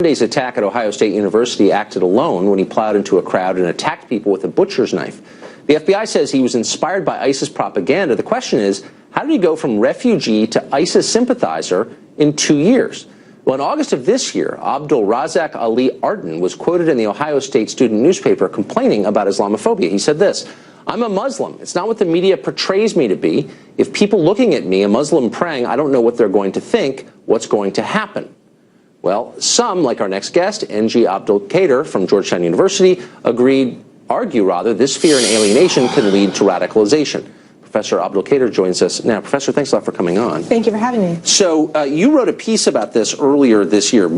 Today's attack at Ohio State University acted alone when he plowed into a crowd and attacked people with a butcher's knife. The FBI says he was inspired by ISIS propaganda. The question is, how did he go from refugee to ISIS sympathizer in 2 years? Well, in August of this year, Abdul Razak Ali Arden was quoted in the Ohio State student newspaper complaining about Islamophobia. He said this: "I'm a Muslim. It's not what the media portrays me to be. If people looking at me, a Muslim praying, I don't know what they're going to think, what's going to happen." Well, some, like our next guest, Engy Abdelkader from Georgetown University, argue this fear and alienation can lead to radicalization. Professor Abdelkader joins us now. Professor, thanks a lot for coming on. Thank you for having me. So you wrote a piece about this earlier this year,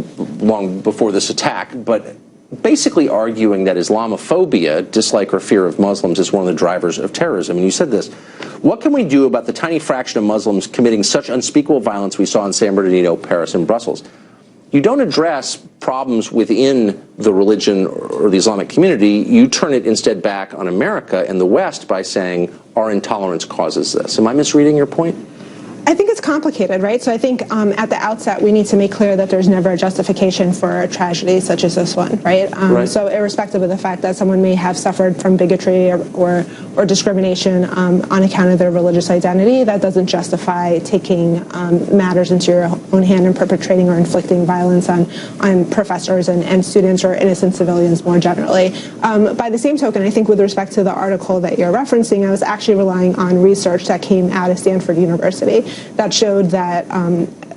long before this attack, but basically arguing that Islamophobia, dislike or fear of Muslims, is one of the drivers of terrorism. And you said this: "What can we do about the tiny fraction of Muslims committing such unspeakable violence we saw in San Bernardino, Paris, and Brussels?" You don't address problems within the religion or the Islamic community. You turn it instead back on America and the West by saying our intolerance causes this. Am I misreading your point? I think it's complicated, right? So I think at the outset, we need to make clear that there's never a justification for a tragedy such as this one, right? So irrespective of the fact that someone may have suffered from bigotry or discrimination on account of their religious identity, that doesn't justify taking matters into your own hand and perpetrating or inflicting violence on professors and students or innocent civilians more generally. By the same token, I think with respect to the article that you're referencing, I was actually relying on research that came out of Stanford University that showed that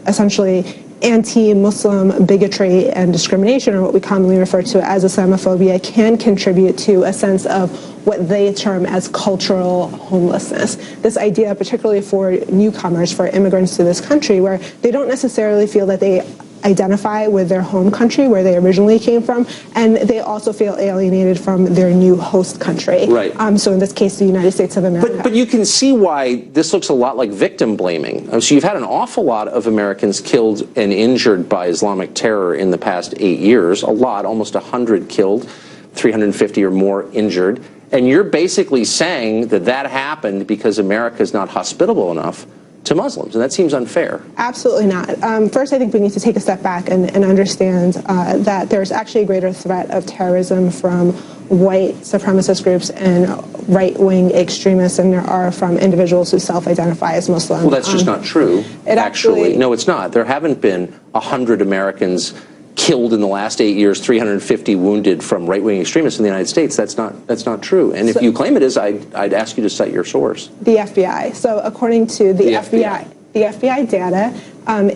essentially anti-Muslim bigotry and discrimination, or what we commonly refer to as Islamophobia, can contribute to a sense of what they term as cultural homelessness. This idea, particularly for newcomers, for immigrants to this country, where they don't necessarily feel that they identify with their home country where they originally came from, and they also feel alienated from their new host country. Right. So in this case, the United States of America. But you can see why this looks a lot like victim blaming. So you've had an awful lot of Americans killed and injured by Islamic terror in the past 8 years. A lot, almost 100 killed, 350 or more injured. And you're basically saying that that happened because America is not hospitable enough to Muslims, and that seems unfair. Absolutely not. First, I think we need to take a step back and understand that there's actually a greater threat of terrorism from white supremacist groups and right-wing extremists than there are from individuals who self-identify as Muslim. Well, that's just not true. Actually, no, it's not. There haven't been 100 Americans killed in the last 8 years, 350 wounded from right-wing extremists in the United States. That's not true. And if you claim it is, I'd ask you to cite your source. The FBI. So according to the FBI, the FBI data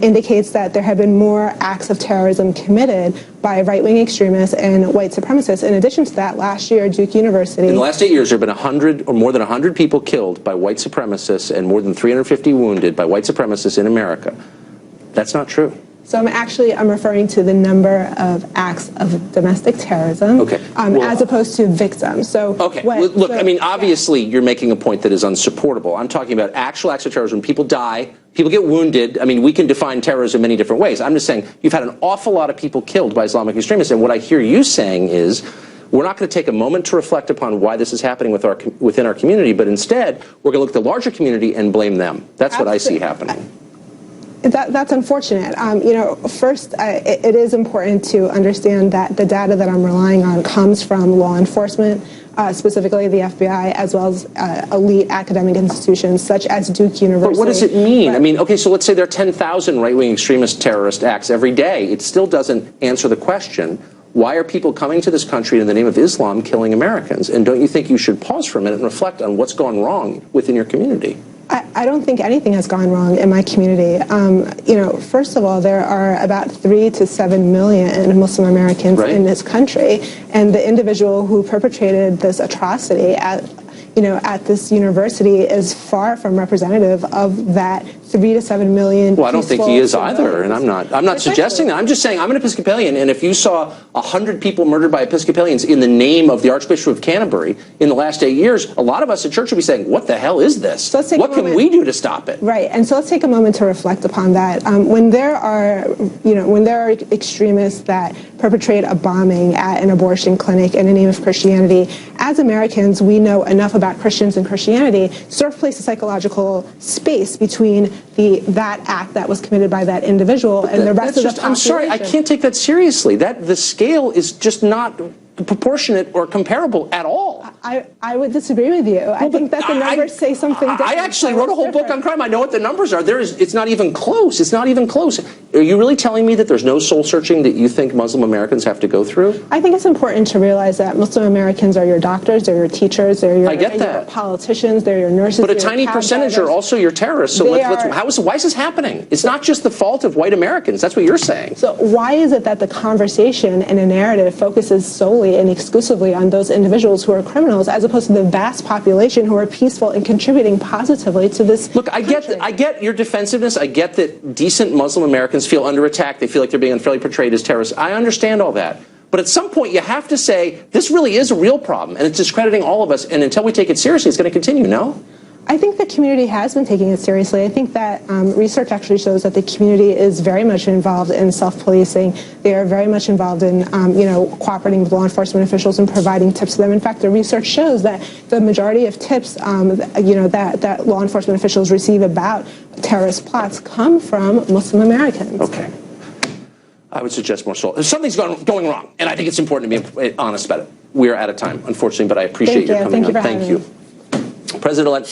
indicates that there have been more acts of terrorism committed by right-wing extremists and white supremacists. In addition to that, last year, Duke University... In the last 8 years, there have been 100 or more than 100 people killed by white supremacists and more than 350 wounded by white supremacists in America. That's not true. So I'm referring to the number of acts of domestic terrorism, as opposed to victims. So look, I mean, obviously you're making a point that is unsupportable. I'm talking about actual acts of terrorism. People die, people get wounded. I mean, we can define terrorism many different ways. I'm just saying you've had an awful lot of people killed by Islamic extremists, and what I hear you saying is we're not going to take a moment to reflect upon why this is happening within our community, but instead we're going to look at the larger community and blame them. That's what I see happening. That's unfortunate. First, it is important to understand that the data that I'm relying on comes from law enforcement, specifically the FBI, as well as elite academic institutions such as Duke University. But what does it mean? I mean, okay, so let's say there are 10,000 right-wing extremist terrorist acts every day. It still doesn't answer the question, why are people coming to this country in the name of Islam killing Americans? And don't you think you should pause for a minute and reflect on what's gone wrong within your community? I don't think anything has gone wrong in my community. First of all, there are about 3 to 7 million Muslim Americans in this country, and the individual who perpetrated this atrocity at this university is far from representative of that 3 to 7 million. Well, I don't think he is either, and I'm not suggesting that. I'm just saying I'm an Episcopalian, and if you saw 100 people murdered by Episcopalians in the name of the Archbishop of Canterbury in the last 8 years, a lot of us at church will be saying, what the hell is this? So what can we do to stop it? Right, and so let's take a moment to reflect upon that. When there are extremists that perpetrate a bombing at an abortion clinic in the name of Christianity, as Americans, we know enough about Christians and Christianity to sort of place a psychological space between that act that was committed by that individual and the rest of the population. I'm sorry, I can't take that seriously. The scale is just not proportionate or comparable at all. I would disagree with you. I think that the numbers say something different. I actually wrote a whole book on crime. I know what the numbers are. It's not even close. It's not even close. Are you really telling me that there's no soul searching that you think Muslim Americans have to go through? I think it's important to realize that Muslim Americans are your doctors, they're your teachers, they're your politicians, they're your nurses. But a tiny percentage are also your terrorists. So why is this happening? It's not just the fault of white Americans. That's what you're saying. So why is it that the conversation and a narrative focuses solely and exclusively on those individuals who are criminals, as opposed to the vast population who are peaceful and contributing positively to this Look, I get your defensiveness. I get that decent Muslim Americans feel under attack. They feel like they're being unfairly portrayed as terrorists. I understand all that. But at some point, you have to say, this really is a real problem, and it's discrediting all of us. And until we take it seriously, it's going to continue, no? I think the community has been taking it seriously. I think that research actually shows that the community is very much involved in self-policing. They are very much involved in, cooperating with law enforcement officials and providing tips to them. In fact, the research shows that the majority of tips, that law enforcement officials receive about terrorist plots come from Muslim Americans. Okay. I would suggest more soul. Something's going wrong, and I think it's important to be honest about it. We are out of time, unfortunately, but I appreciate your coming on. Thank you. President-elect.